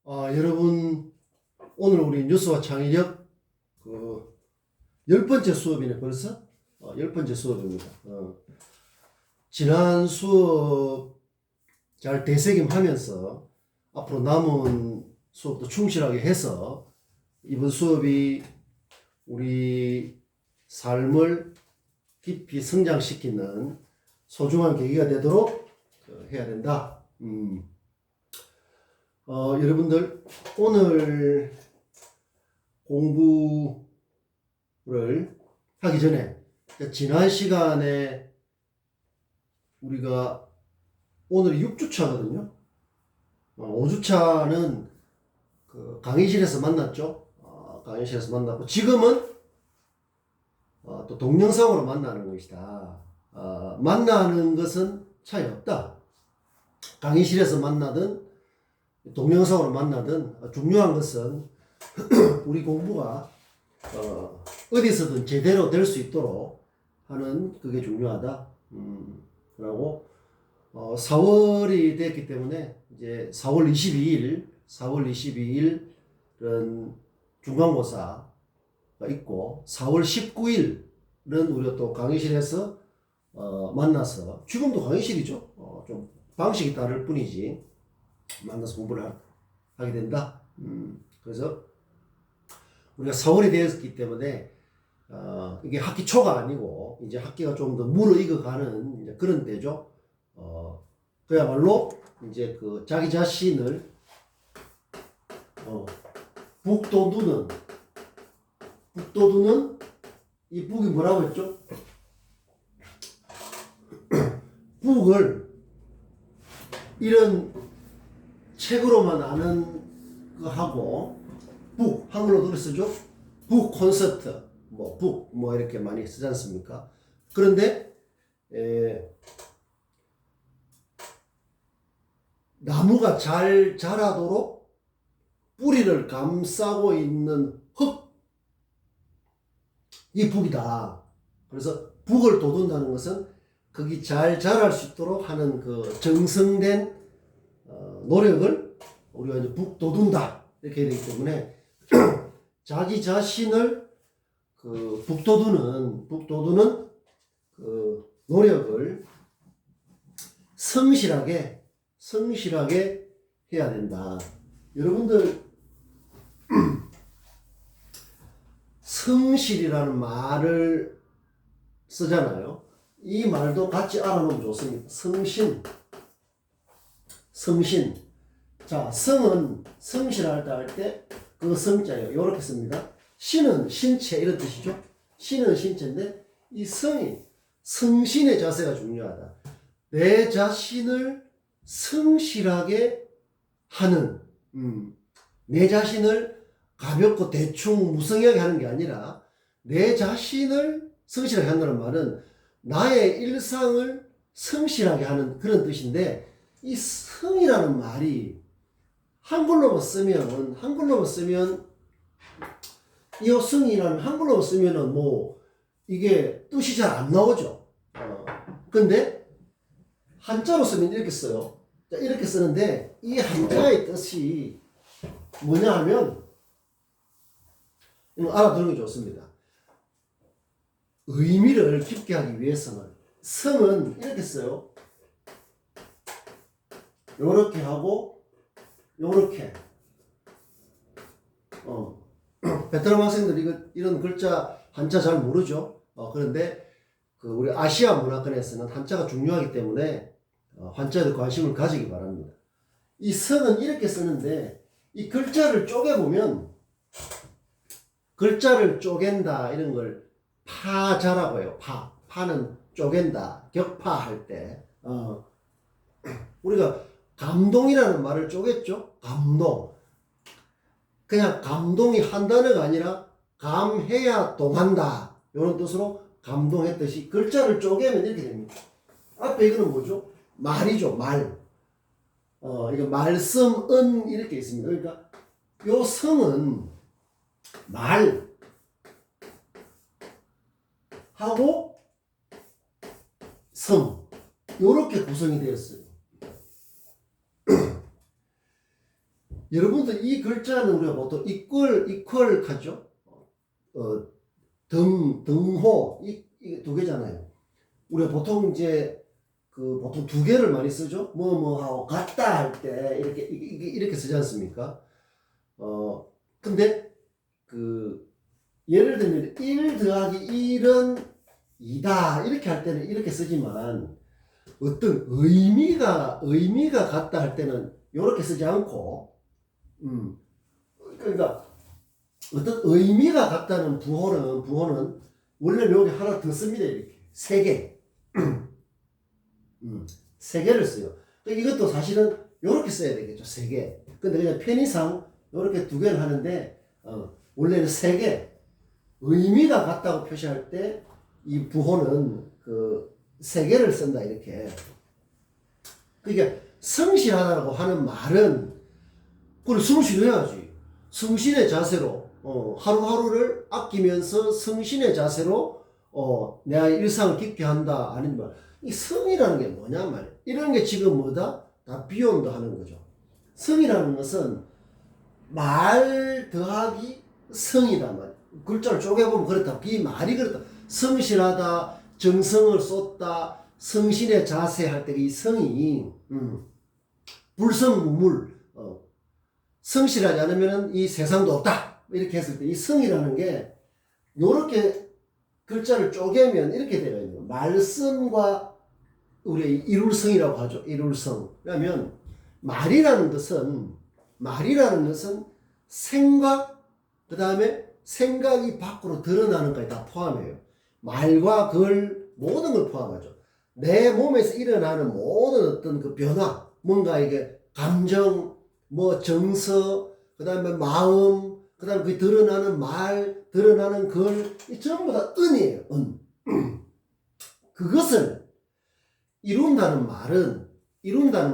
여러분, 오늘 우리 뉴스와 창의력 10번째 수업이네, 벌써? 10번째 수업입니다. 지난 수업 잘 되새김하면서 앞으로 남은 수업도 충실하게 해서 이번 수업이 우리 삶을 깊이 성장시키는 소중한 계기가 되도록 해야 된다. 여러분들 오늘 공부를 하기 전에 지난 시간에 우리가 오늘이 6주차거든요. 5주차는 그 강의실에서 만났죠. 강의실에서 만났고 지금은 또 동영상으로 만나는 것이다. 만나는 것은 차이 없다. 강의실에서 만나든 동영상으로 만나든 중요한 것은 우리 공부가 어디서든 제대로 될 수 있도록 하는 그게 중요하다. 라고 4월이 됐기 때문에 이제 4월 22일은 중간고사가 있고 4월 19일은 우리가 또 강의실에서 만나서 지금도 강의실이죠. 좀 방식이 다를 뿐이지 만나서 공부를 하게 된다. 그래서 우리가 4월이 되었기 때문에 이게 학기 초가 아니고 이제 학기가 좀 더 무르익어가는 이제 그런 때죠. 그야말로 이제 그 자기 자신을 북돋우는 이 북이 뭐라고 했죠? 북을 이런 책으로만 아는 거 하고 북 한글로 어떻게 쓰죠? 북 콘서트 북 이렇게 많이 쓰지 않습니까? 그런데 나무가 잘 자라도록 뿌리를 감싸고 있는 흙, 이 북이다. 그래서 북을 돋운다는 것은 거기 잘 자랄 수 있도록 하는 그 정성된 노력을 우리가 이제 북 돋운다 이렇게 해야 되기 때문에 자기 자신을 그 북 돋우는 그 노력을 성실하게 해야 된다. 여러분들 성실이라는 말을 쓰잖아요. 이 말도 같이 알아놓으면 좋습니다. 성신. 자, 성은 성실할 때 할 때 그 성자예요. 이렇게 씁니다. 신은 신체 이런 뜻이죠. 신은 신체인데 이 성이 성신의 자세가 중요하다. 내 자신을 성실하게 하는 내 자신을 가볍고 대충 무성하게 하는 게 아니라 내 자신을 성실하게 한다는 말은 나의 일상을 성실하게 하는 그런 뜻인데 이 성이라는 말이 한글로만 쓰면 이 성이라는 한글로만 쓰면은 이게 뜻이 잘 안 나오죠. 근데 한자로 쓰면 이렇게 써요. 이렇게 쓰는데 이 한자의 뜻이 뭐냐 하면 알아두는 게 좋습니다. 의미를 깊게 하기 위해서는 성은 이렇게 써요. 요렇게 하고 요렇게 베트남 학생들 이런 글자 한자 잘 모르죠. 그런데 그 우리 아시아 문화권에서는 한자가 중요하기 때문에 한자에도 관심을 가지기 바랍니다. 이 성은 이렇게 쓰는데 이 글자를 쪼개보면 글자를 쪼갠다 이런 걸 파자라고 해요. 파는 쪼갠다. 격파할 때 우리가 감동이라는 말을 쪼갰죠. 감동. 그냥 감동이 한 단어가 아니라 감해야 동한다 이런 뜻으로 감동했듯이 글자를 쪼개면 이렇게 됩니다. 앞에 이거는 뭐죠? 말이죠. 말. 이거 말씀은 이렇게 있습니다. 그러니까 요 성은 말 하고 성 요렇게 구성이 되었어요. 여러분들 이 글자는 우리가 보통 이퀄 하죠. 등호 이 두 개잖아요. 우리가 보통 이제 보통 두 개를 많이 쓰죠. 하고 같다 할 때 이렇게 쓰지 않습니까? 근데 예를 들면 1 더하기 1은 2다 이렇게 할 때는 이렇게 쓰지만 어떤 의미가 같다 할 때는 이렇게 쓰지 않고 그러니까 어떤 의미가 같다는 부호는 원래 여기 하나 더 씁니다. 이렇게 세 개. 세 개를 써요. 이것도 사실은 이렇게 써야 되겠죠. 세 개. 근데 그냥 편의상 이렇게 두 개를 하는데 원래는 세 개. 의미가 같다고 표시할 때 이 부호는 세 개를 쓴다 이렇게. 그러니까 성실하다고 하는 말은 그래 성실해야지. 성신의 자세로 하루하루를 아끼면서 성신의 자세로 내가 일상을 깊게 한다. 아니면 이 성이라는 게 뭐냐 말이야. 이런 게 지금 뭐다? 다 비용도 하는 거죠. 성이라는 것은 말 더하기 성이란 말이야. 글자를 쪼개보면 그렇다. 이 말이 그렇다. 성실하다, 정성을 쏟다, 성신의 자세 할 때 이 성이 불성무물 성실하지 않으면 이 세상도 없다. 이렇게 했을 때 이 성이라는 게 요렇게 글자를 쪼개면 이렇게 되어 있는 거예요. 말씀과 우리 일울성이라고 하죠. 일울성. 그러면 말이라는 것은 생각, 그 다음에 생각이 밖으로 드러나는 것까지 다 포함해요. 말과 글 모든 걸 포함하죠. 내 몸에서 일어나는 모든 어떤 그 변화, 뭔가 이게 감정, 정서, 그 다음에 마음, 그 다음에 그 드러나는 말, 드러나는 글, 이 전부 다 은이에요. 은. 그것을 이룬다는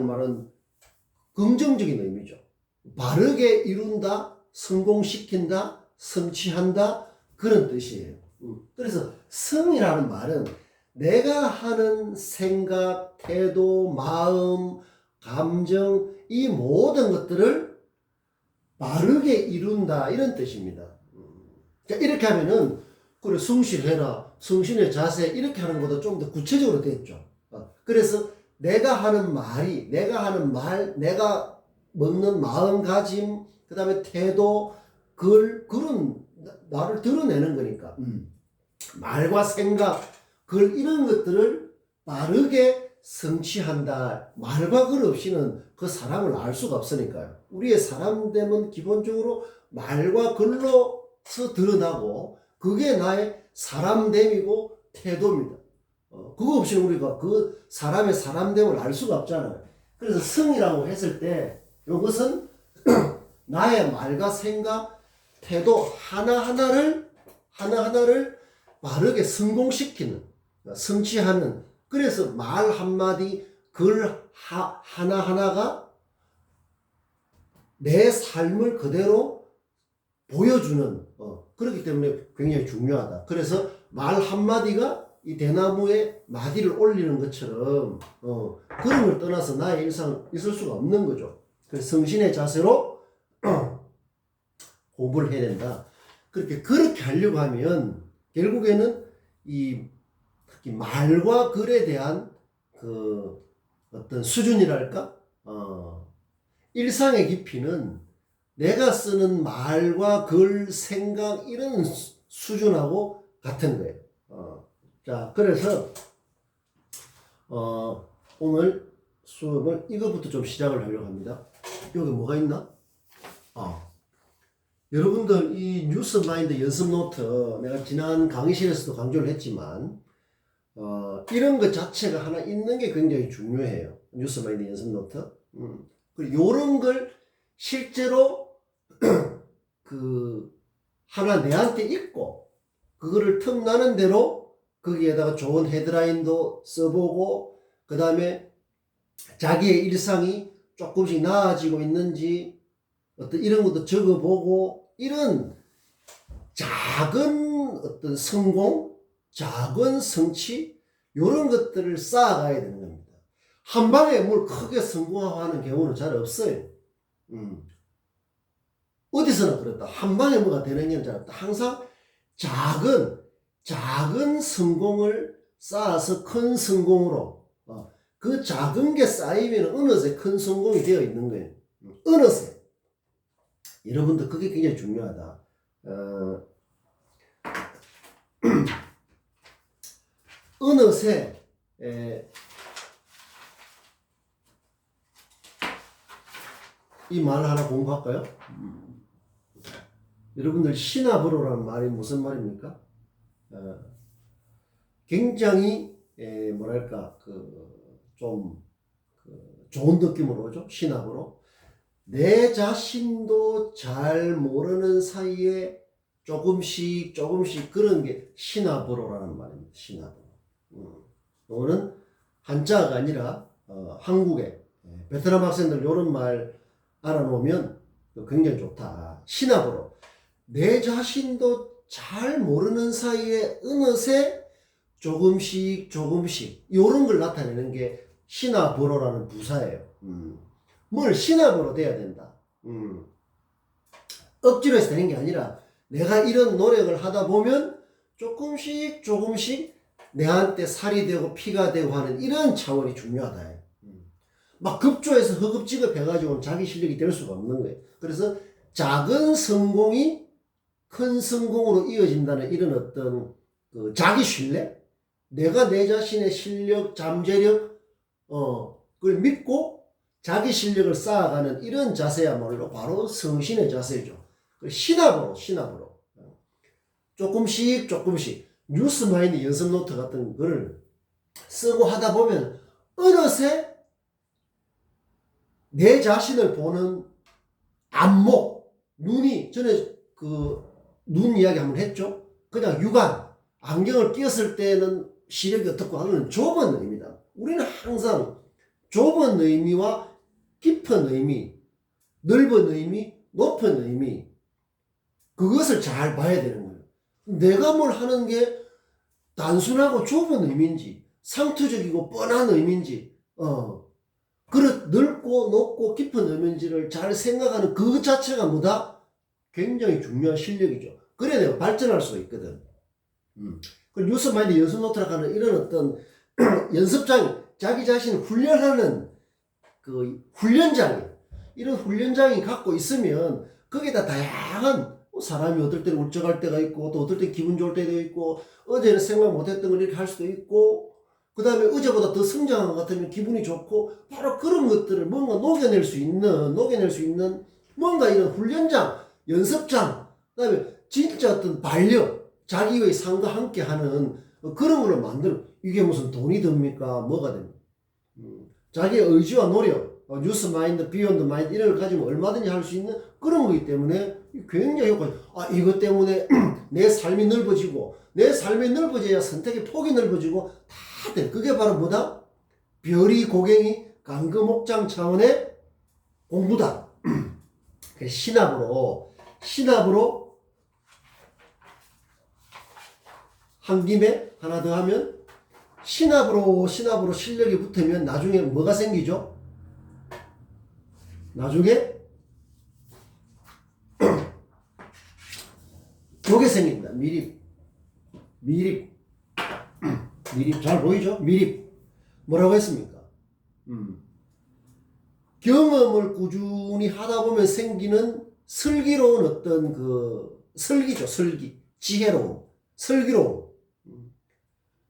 말은 긍정적인 의미죠. 바르게 이룬다, 성공시킨다, 성취한다, 그런 뜻이에요. 그래서 성이라는 말은 내가 하는 생각, 태도, 마음, 감정, 이 모든 것들을 바르게 이룬다, 이런 뜻입니다. 이렇게 하면은, 그래, 성실해라, 성신의 자세, 이렇게 하는 것보다 좀 더 구체적으로 됐죠. 그래서 내가 하는 말이, 내가 하는 말, 내가 먹는 마음가짐, 그 다음에 태도, 글은 나를 드러내는 거니까. 말과 생각, 글, 이런 것들을 바르게 성취한다. 말과 글 없이는 그 사람을 알 수가 없으니까요. 우리의 사람됨은 기본적으로 말과 글로서 드러나고, 그게 나의 사람됨이고 태도입니다. 그거 없이 우리가 그 사람의 사람됨을 알 수가 없잖아요. 그래서 성이라고 했을 때 이것은 나의 말과 생각, 태도 하나하나를 바르게 성공시키는, 성취하는, 그래서 말 한마디, 글 하나하나가 내 삶을 그대로 보여주는, 그렇기 때문에 굉장히 중요하다. 그래서 말 한마디가 이 대나무에 마디를 올리는 것처럼 그런 걸 떠나서 나의 일상은 있을 수가 없는 거죠. 그래서 성신의 자세로 공부를 해야 된다. 그렇게 하려고 하면 결국에는 특히 말과 글에 대한 어떤 수준이랄까? 일상의 깊이는 내가 쓰는 말과 글, 생각 이런 수준하고 같은 거예요. 자, 그래서 오늘 수업을 이거부터 좀 시작을 하려고 합니다. 여기 뭐가 있나? 여러분들 이 뉴스 마인드 연습 노트 내가 지난 강의실에서도 강조를 했지만 이런 것 자체가 하나 있는 게 굉장히 중요해요. 뉴스 마인드 연습 노트. 그리고 요런 걸 실제로 하나 내한테 읽고 그거를 틈나는 대로 거기에다가 좋은 헤드라인도 써보고 그 다음에 자기의 일상이 조금씩 나아지고 있는지 어떤 이런 것도 적어보고 이런 작은 어떤 성공, 작은 성취 이런 것들을 쌓아가야 되는 겁니다. 한 방에 뭘 크게 성공하는 경우는 잘 없어요. 어디서나 그렇다. 한 방에 뭐가 되는 게 아니라 항상 작은 성공을 쌓아서 큰 성공으로, 그 작은 게 쌓이면 어느새 큰 성공이 되어 있는 거예요. 어느새. 여러분들 그게 굉장히 중요하다. 어느새 이 말 하나 공부할까요? 여러분들 신압으로라는 말이 무슨 말입니까? 굉장히 뭐랄까 좀 좋은 느낌으로 오죠. 신압으로 내 자신도 잘 모르는 사이에 조금씩 그런 게 신압으로라는 말입니다. 신압으로. 이거는 한자가 아니라 한국의 베트남 학생들 이런 말 알아놓으면 굉장히 좋다. 신압으로 내 자신도 잘 모르는 사이에 어느새 조금씩 이런 걸 나타내는 게 신압으로라는 부사예요. 뭘 신압으로 돼야 된다. 억지로 해서 되는 게 아니라 내가 이런 노력을 하다 보면 조금씩 내한테 살이 되고 피가 되고 하는 이런 차원이 중요하다. 막 급조해서 허겁지겁 해가지고는 자기 실력이 될 수가 없는 거예요. 그래서 작은 성공이 큰 성공으로 이어진다는 이런 어떤 그 자기 신뢰? 내가 내 자신의 실력, 잠재력, 그걸 믿고 자기 실력을 쌓아가는 이런 자세야말로 바로 성신의 자세죠. 신압으로. 조금씩 뉴스마인드 연습 노트 같은 걸 쓰고 하다 보면 어느새 내 자신을 보는 안목, 눈이, 전에 눈 이야기 한번 했죠? 그냥 육안, 안경을 끼었을 때는 시력이 어떻고 하는 좁은 의미다. 우리는 항상 좁은 의미와 깊은 의미, 넓은 의미, 높은 의미, 그것을 잘 봐야 되는 거예요. 내가 뭘 하는 게 단순하고 좁은 의미인지, 상투적이고 뻔한 의미인지, 넓고 높고 깊은 의미인지를 잘 생각하는 그 자체가 뭐다? 굉장히 중요한 실력이죠. 그래야 내가 발전할 수가 있거든. 그 뉴스마인드 연습노트라고 하는 이런 어떤 연습장, 자기 자신을 훈련하는 그 훈련장이, 이런 훈련장이 갖고 있으면 거기다 다양한 사람이 어떨 때는 울적할 때가 있고 또 어떨 때 기분 좋을 때도 있고 어제는 생각 못했던 걸 이렇게 할 수도 있고 그 다음에 어제보다 더 성장한 것 같으면 기분이 좋고 바로 그런 것들을 뭔가 녹여낼 수 있는 뭔가 이런 훈련장, 연습장, 그 다음에 진짜 어떤 반력, 자기의 삶과 함께 하는 그런 걸로 만들어. 이게 무슨 돈이 듭니까? 뭐가 됩니까? 자기의 의지와 노력, 뉴스 마인드, 비욘드 마인드 이런 걸 가지면 얼마든지 할 수 있는 그런 거기 때문에 굉장히 효과적이에요. 이것 때문에 내 삶이 넓어지고 내 삶이 넓어져야 선택의 폭이 넓어지고 다 돼. 그게 바로 뭐다? 별이 고갱이 강금옥장 차원의 공부다. 신압으로 한 김에 하나 더 하면 신압으로 실력이 붙으면 나중에 뭐가 생기죠? 나중에 요게 생깁니다. 미립 잘 보이죠? 미립 뭐라고 했습니까? 경험을 꾸준히 하다 보면 생기는 슬기로운 어떤 설기죠. 지혜로움, 슬기로움.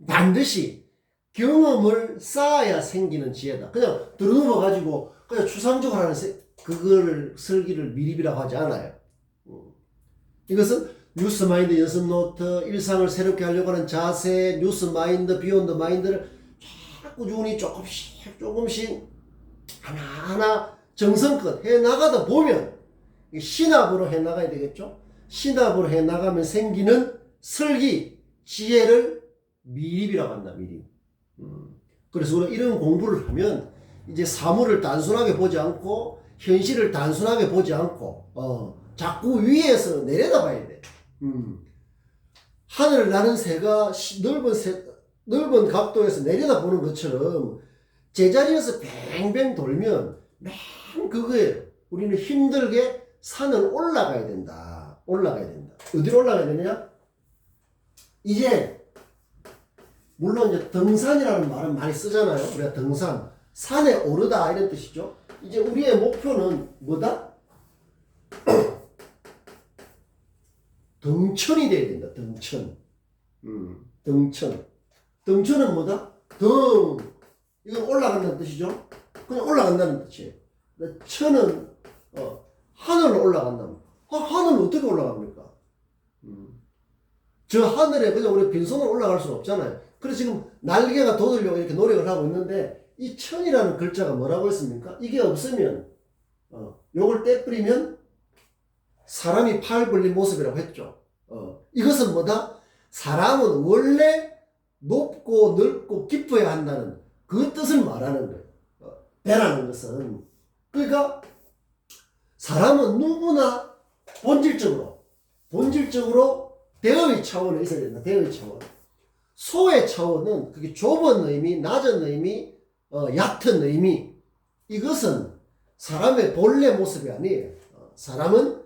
반드시 경험을 쌓아야 생기는 지혜다. 그냥 들어넘어 가지고 그냥 추상적으로 하는 그거를 설기를 미립이라고 하지 않아요. 이것은 뉴스마인드 연습노트, 일상을 새롭게 하려고 하는 자세, 뉴스마인드, 비욘드 마인드를 꾸준히 조금씩 하나하나 정성껏 해나가다 보면 신압으로 해나가야 되겠죠. 신압으로 해나가면 생기는 설기, 지혜를 미립이라고 한다. 미립. 그래서 우리가 이런 공부를 하면 이제 사물을 단순하게 보지 않고 현실을 단순하게 보지 않고 자꾸 위에서 내려다봐야 돼. 하늘을 나는 새가 넓은 각도에서 내려다보는 것처럼 제자리에서 뱅뱅 돌면 맨 그거예요. 우리는 힘들게 산을 올라가야 된다. 올라가야 된다. 어디로 올라가야 되느냐? 이제 물론 이제 등산이라는 말은 많이 쓰잖아요. 우리가 등산, 산에 오르다 이런 뜻이죠. 이제 우리의 목표는 뭐다? 등천이 돼야 된다. 등천. 등천. 등천은 뭐다? 이건 올라간다는 뜻이죠. 그냥 올라간다는 뜻이에요. 천은 하늘로 올라간다는. 하늘은 어떻게 올라갑니까? 저 하늘에 그냥 우리 빈손으로 올라갈 수는 없잖아요. 그래서 지금 날개가 돋으려고 이렇게 노력을 하고 있는데, 이 천이라는 글자가 뭐라고 했습니까? 이게 없으면 요걸 떼뿌리면 사람이 팔 벌린 모습이라고 했죠. 이것은 뭐다? 사람은 원래 높고 넓고 깊어야 한다는 그 뜻을 말하는 거예요. 배라는 것은. 그러니까 사람은 누구나 본질적으로 대의 차원에 있어야 된다. 대의 차원. 소의 차원은 그게 좁은 의미, 낮은 의미, 얕은 의미. 이것은 사람의 본래 모습이 아니에요. 사람은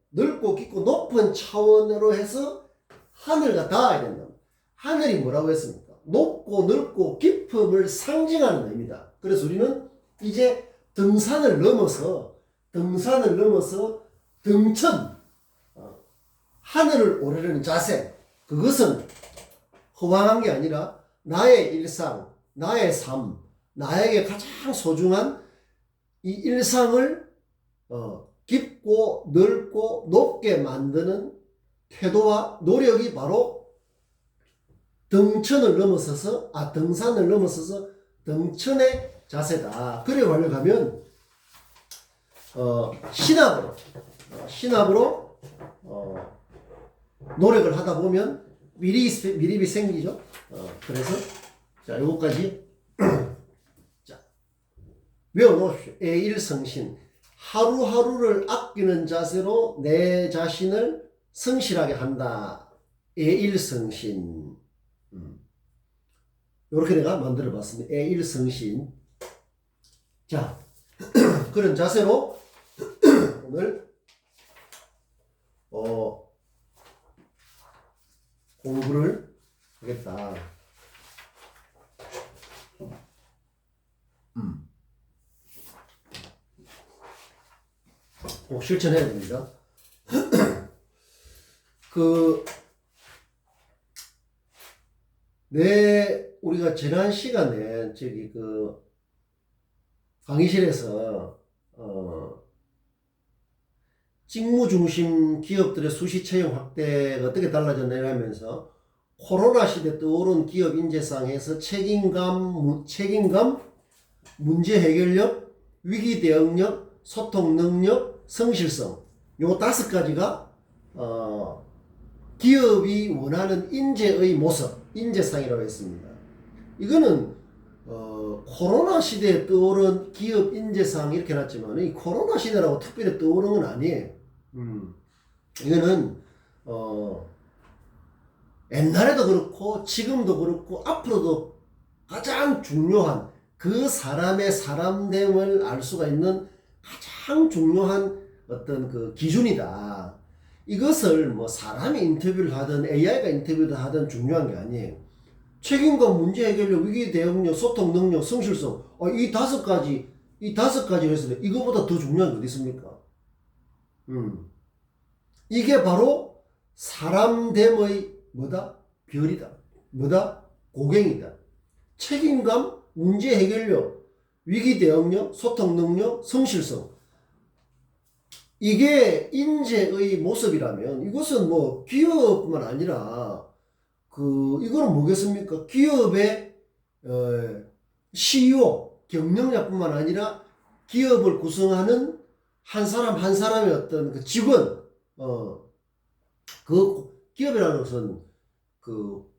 넓고 깊고 높은 차원으로 해서 하늘과 닿아야 된다. 하늘이 뭐라고 했습니까? 높고 넓고 깊음을 상징하는 의미다. 그래서 우리는 이제 등산을 넘어서 등천, 하늘을 오르려는 자세, 그것은 허황한 게 아니라 나의 일상, 나의 삶, 나에게 가장 소중한 이 일상을 깊고 넓고 높게 만드는 태도와 노력이 바로 등산을 넘어서서 등천의 자세다. 그래 가려면 신압으로 노력을 하다 보면 미립이 생기죠. 그래서 자, 요거까지 자, 외워놓으십시오. 애일성신. 하루하루를 아끼는 자세로 내 자신을 성실하게 한다. 애일성신. 이렇게 내가 만들어 봤습니다. 애일성신. 자, 그런 자세로 오늘 공부를 하겠다. 꼭 실천해야 됩니다. 우리가 지난 시간에 강의실에서 직무 중심 기업들의 수시 채용 확대가 어떻게 달라졌냐 하면서 코로나 시대 떠오른 기업 인재상에서 책임감, 문제 해결력, 위기 대응력, 소통 능력, 성실성, 요 5가지가 기업이 원하는 인재의 모습, 인재상이라고 했습니다. 이거는 코로나 시대에 떠오른 기업 인재상 이렇게 놨지만 이 코로나 시대라고 특별히 떠오른 건 아니에요. 이거는 옛날에도 그렇고 지금도 그렇고 앞으로도 가장 중요한 그 사람의 사람됨을 알 수가 있는 가장 중요한 어떤 그 기준이다. 이것을 뭐 사람이 인터뷰를 하든 AI가 인터뷰를 하든 중요한 게 아니에요. 책임감, 문제 해결력, 위기 대응력, 소통 능력, 성실성. 이 5가지 해서 이거보다 더 중요한 게 어디 있습니까? 이게 바로 사람됨의 뭐다? 별이다. 뭐다? 고갱이다. 책임감, 문제 해결력, 위기 대응력, 소통 능력, 성실성. 이게 인재의 모습이라면 이것은 뭐 기업뿐만 아니라 이거는 뭐겠습니까? 기업의 CEO, 경영자뿐만 아니라 기업을 구성하는 한 사람 한 사람의 어떤 그 직원, 그 기업이라는 것은 그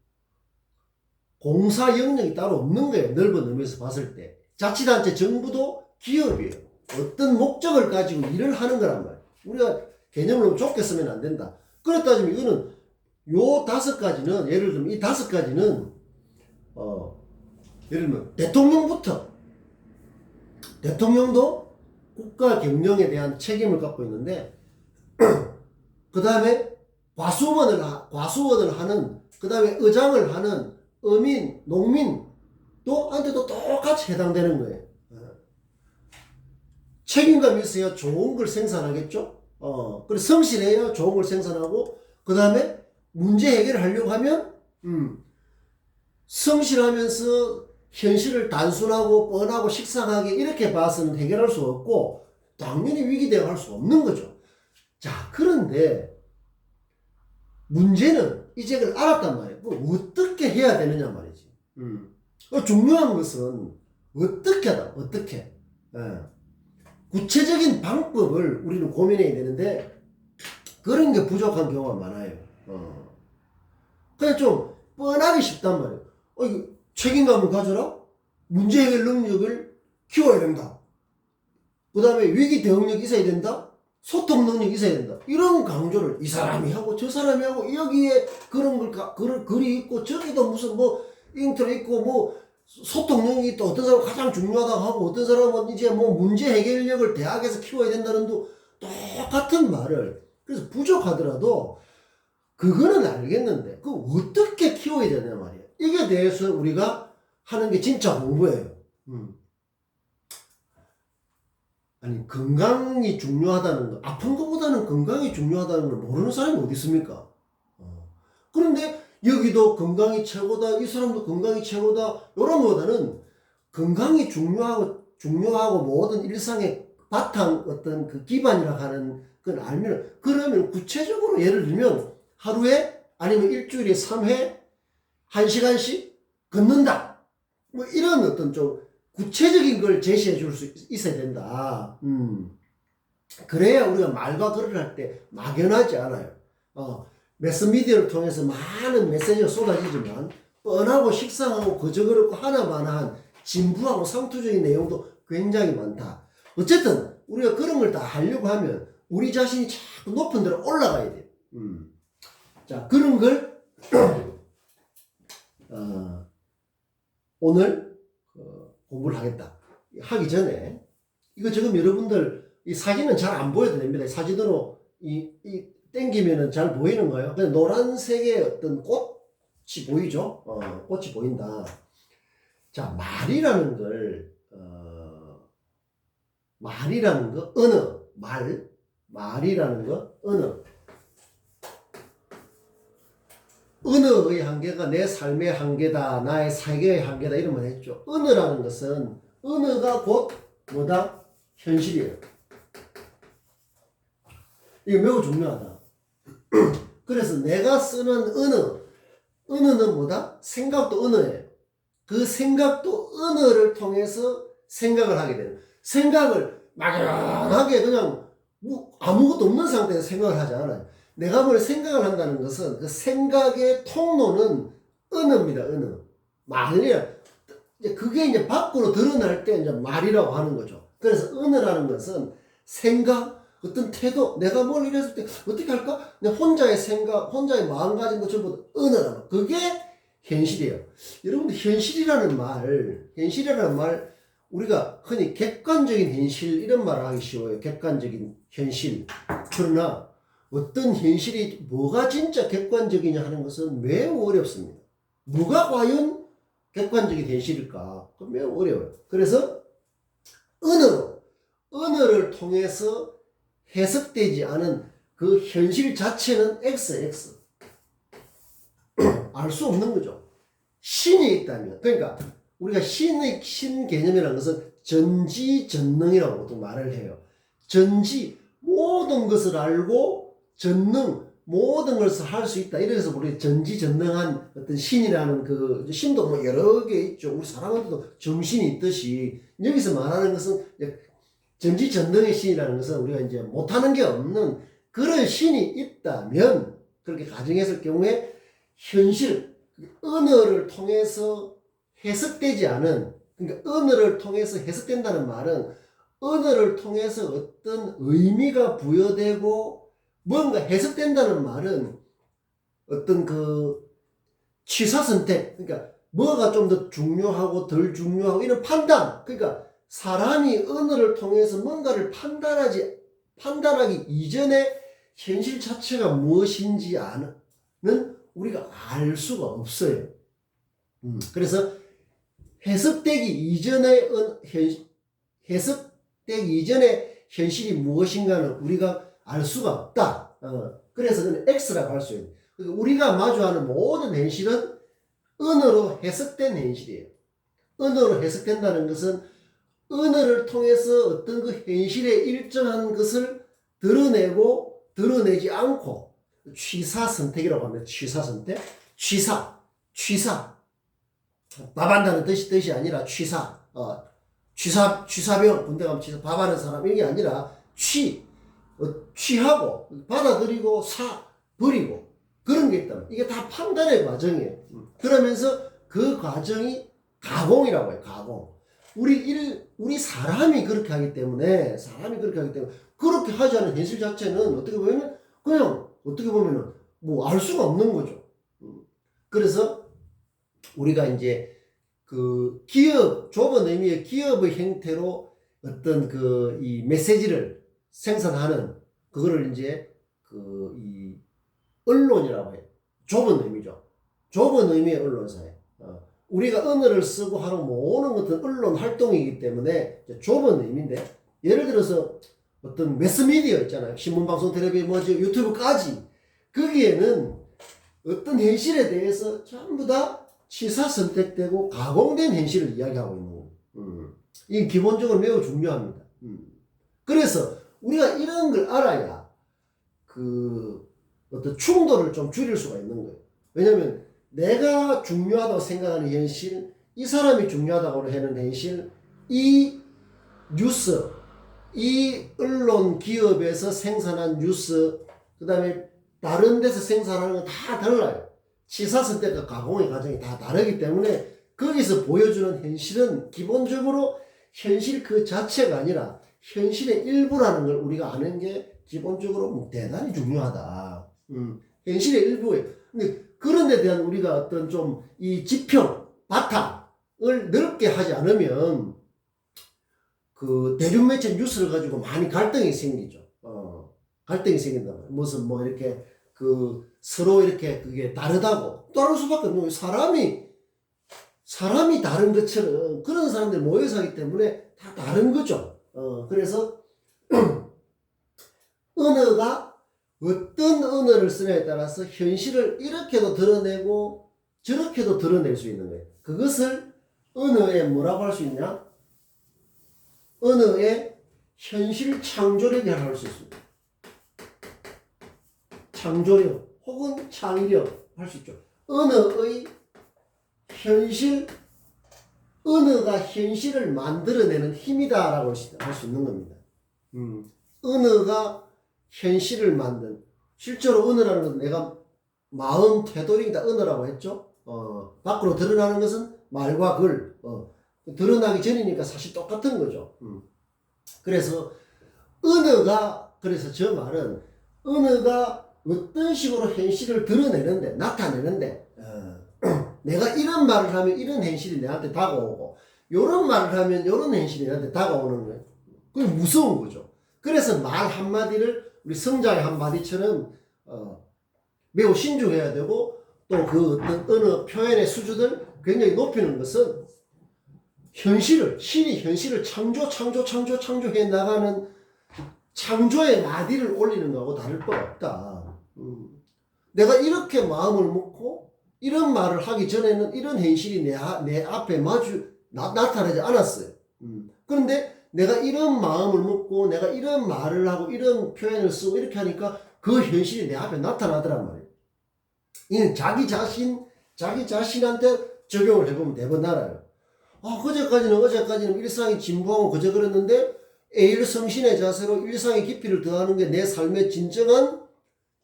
공사 영역이 따로 없는 거예요. 넓은 의미에서 봤을 때. 자치단체 정부도 기업이에요. 어떤 목적을 가지고 일을 하는 거란 말이에요. 우리가 개념을 너무 좁게 쓰면 안 된다. 그렇다 따지면 이거는 요 5가지는, 예를 들면 이 5가지는 예를 들면 대통령도 국가 경영에 대한 책임을 갖고 있는데 그 다음에 과수원을 하는 그 다음에 의장을 하는 어민, 농민도 한테도 똑같이 해당되는 거예요. 책임감이 있어야 좋은 걸 생산하겠죠. 그래서 성실해야 좋은 걸 생산하고 그 다음에 문제 해결을 하려고 하면 성실하면서 현실을 단순하고 뻔하고 식상하게 이렇게 봐서는 해결할 수 없고 당연히 위기 대응할 수 없는 거죠. 자, 그런데 문제는 이제 그걸 알았단 말이에요. 어떻게 해야 되느냐 말이지. 중요한 것은 어떻게 하다, 어떻게. 구체적인 방법을 우리는 고민해야 되는데 그런 게 부족한 경우가 많아요. 그냥 좀 뻔하기 쉽단 말이에요. 이거 책임감을 가져라? 문제 해결 능력을 키워야 된다. 그 다음에 위기 대응력이 있어야 된다? 소통 능력이 있어야 된다. 이런 강조를 이 사람이 하고 저 사람이 하고 여기에 그런 걸 글이 있고 저기도 무슨 뭐 인트로 있고 뭐 소통 능력이 있다. 어떤 사람은 가장 중요하다고 하고 어떤 사람은 이제 뭐 문제 해결력을 대학에서 키워야 된다는 똑같은 말을 그래서 부족하더라도 그거는 알겠는데 그 어떻게 키워야 되냐 말이에요. 이게 대해서 우리가 하는 게 진짜 공부예요. 아니 건강이 중요하다는 거 아픈 것보다는 건강이 중요하다는 걸 모르는 사람이 어디 있습니까? 그런데 여기도 건강이 최고다 이 사람도 건강이 최고다 이런 것보다는 건강이 중요하고 모든 일상의 바탕 어떤 그 기반이라 하는 걸 알면 그러면 구체적으로 예를 들면 하루에 아니면 일주일에 3회 1시간씩 걷는다 뭐 이런 어떤 좀 구체적인 걸 제시해 줄 수 있어야 된다. 그래야 우리가 말과 글을 할 때 막연하지 않아요. 매스미디어를 통해서 많은 메시지가 쏟아지지만 뻔하고 식상하고 거저그렇고 하나만한 진부하고 상투적인 내용도 굉장히 많다. 어쨌든 우리가 그런 걸 다 하려고 하면 우리 자신이 자꾸 높은 데로 올라가야 돼요. 자, 그런 걸 오늘 공부를 하겠다. 하기 전에 이거 지금 여러분들 이 사진은 잘 안 보여도 됩니다. 사진으로 땡기면은 잘 보이는 거예요. 그냥 노란색의 어떤 꽃이 보이죠? 꽃이 보인다. 자, 말이라는 거, 언어, 말이라는 거, 언어의 한계가 내 삶의 한계다, 나의 세계의 한계다, 이런 말 했죠. 언어라는 것은, 언어가 곧 뭐다? 현실이에요. 이게 매우 중요하다. 그래서 내가 쓰는 언어는 뭐다? 생각도 언어예요. 그 생각도 언어를 통해서 생각을 하게 되는. 생각을 막연하게 그냥 뭐 아무것도 없는 상태에서 생각을 하지 않아요. 내가 뭘 생각을 한다는 것은 그 생각의 통로는 언어입니다. 언어. 말이야. 그게 이제 밖으로 드러날 때 이제 말이라고 하는 거죠. 그래서 언어라는 것은 생각, 어떤 태도, 내가 뭘 이랬을 때 어떻게 할까? 내 혼자의 생각, 혼자의 마음가짐도 전부 언어라는 그게 현실이에요. 여러분들 현실이라는 말 우리가 흔히 객관적인 현실 이런 말을 하기 쉬워요. 객관적인 현실. 그러나 어떤 현실이 뭐가 진짜 객관적이냐 하는 것은 매우 어렵습니다. 뭐가 과연 객관적인 현실일까? 매우 어려워요. 그래서 언어를 통해서 해석되지 않은 그 현실 자체는 X. 알 수 없는 거죠. 신이 있다면, 그러니까 우리가 신 개념이라는 것은 전지전능이라고 보통 말을 해요. 모든 것을 알고 전능, 모든 것을 할 수 있다. 이래서 우리 전지전능한 어떤 신이라는 그 신도 뭐 여러 개 있죠. 우리 사람한테도 정신이 있듯이 여기서 말하는 것은 전지전능의 신이라는 것은 우리가 이제 못하는 게 없는 그런 신이 있다면 그렇게 가정했을 경우에 현실, 언어를 통해서 해석되지 않은, 그러니까 언어를 통해서 해석된다는 말은 언어를 통해서 어떤 의미가 부여되고 뭔가 해석된다는 말은 어떤 그 취사 선택, 그러니까 뭐가 좀 더 중요하고 덜 중요하고 이런 판단, 그러니까 사람이 언어를 통해서 뭔가를 판단하기 이전에 현실 자체가 무엇인지 아는 우리가 알 수가 없어요. 그래서 해석되기 이전에 현실이 무엇인가는 우리가 알 수가 없다. 그래서 그는 X라고 할 수 있는. 그러니까 우리가 마주하는 모든 현실은 언어로 해석된 현실이에요. 언어로 해석된다는 것은 언어를 통해서 어떤 그 현실의 일정한 것을 드러내고 드러내지 않고 취사선택이라고 합니다. 취사선택. 취사. 밥한다는 뜻이 아니라 취사병, 군대 가면 밥하는 사람, 이게 아니라 취하고, 받아들이고, 버리고, 그런 게 있다. 이게 다 판단의 과정이에요. 그러면서 그 과정이 가공이라고 해요, 가공. 우리 사람이 그렇게 하기 때문에, 그렇게 하지 않은 현실 자체는 어떻게 보면, 알 수가 없는 거죠. 그래서, 우리가 이제, 좁은 의미의 기업의 형태로 어떤 이 메시지를 생산하는, 그거를 이제, 이 언론이라고 해요. 좁은 의미죠. 좁은 의미의 언론사예요. 우리가 언어를 쓰고 하는 모든 것은 언론 활동이기 때문에 좁은 의미인데, 예를 들어서 어떤 매스미디어 있잖아요. 신문방송, 텔레비전, 유튜브까지. 거기에는 어떤 현실에 대해서 전부 다 취사 선택되고 가공된 현실을 이야기하고 있는 거예요. 이게 기본적으로 매우 중요합니다. 그래서 우리가 이런 걸 알아야 어떤 충돌을 좀 줄일 수가 있는 거예요. 왜냐면 내가 중요하다고 생각하는 현실, 이 사람이 중요하다고 하는 현실, 이 뉴스, 이 언론 기업에서 생산한 뉴스, 그 다음에 다른 데서 생산하는 건 다 달라요. 취사선택과 가공의 과정이 다 다르기 때문에 거기서 보여주는 현실은 기본적으로 현실 그 자체가 아니라 현실의 일부라는 걸 우리가 아는 게 기본적으로 대단히 중요하다. 현실의 일부예요. 근데 그런 데 대한 우리가 어떤 좀 이 지평, 바탕을 넓게 하지 않으면 대중매체 뉴스를 가지고 많이 갈등이 생기죠. 갈등이 생긴다. 무슨 이렇게 서로 이렇게 그게 다르다고. 다를 수밖에 없는 거예요. 사람이 다른 것처럼 그런 사람들 모여서 하기 때문에 다 다른 거죠. 그래서 언어가 어떤 언어를 쓰냐에 따라서 현실을 이렇게도 드러내고 저렇게도 드러낼 수 있는 거예요. 그것을 언어에 뭐라고 할 수 있냐? 언어의 현실 창조력이라고 할 수 있습니다. 창조력 혹은 창의력 할 수 있죠. 언어가 현실을 만들어내는 힘이다라고 할 수 있는 겁니다. 언어가 현실을 실제로 언어라는 것은 내가 마음 되돌이다 언어라고 했죠. 밖으로 드러나는 것은 말과 글, 드러나기 전이니까 사실 똑같은 거죠. 그래서 저 말은 언어가 어떤 식으로 현실을 드러내는데, 나타내는데, 내가 이런 말을 하면 이런 현실이 내한테 다가오고, 요런 말을 하면 요런 현실이 내한테 다가오는 거예요. 그게 무서운 거죠. 그래서 말 한마디를 우리 성자의 한마디처럼, 매우 신중해야 되고, 또 어떤 언어 표현의 수준을 굉장히 높이는 것은 신이 현실을 창조해 나가는 창조의 마디를 올리는 거하고 다를 바 없다. 내가 이렇게 마음을 먹고 이런 말을 하기 전에는 이런 현실이 내 앞에 나타나지 않았어요. 그런데 내가 이런 마음을 먹고 내가 이런 말을 하고 이런 표현을 쓰고 이렇게 하니까 그 현실이 내 앞에 나타나더란 말이에요. 이는 자기 자신한테 적용을 해보면 대번 알아요. 어제까지는 일상이 진부하고 그저 그랬는데 에일성신의 자세로 일상의 깊이를 더하는 게 내 삶의 진정한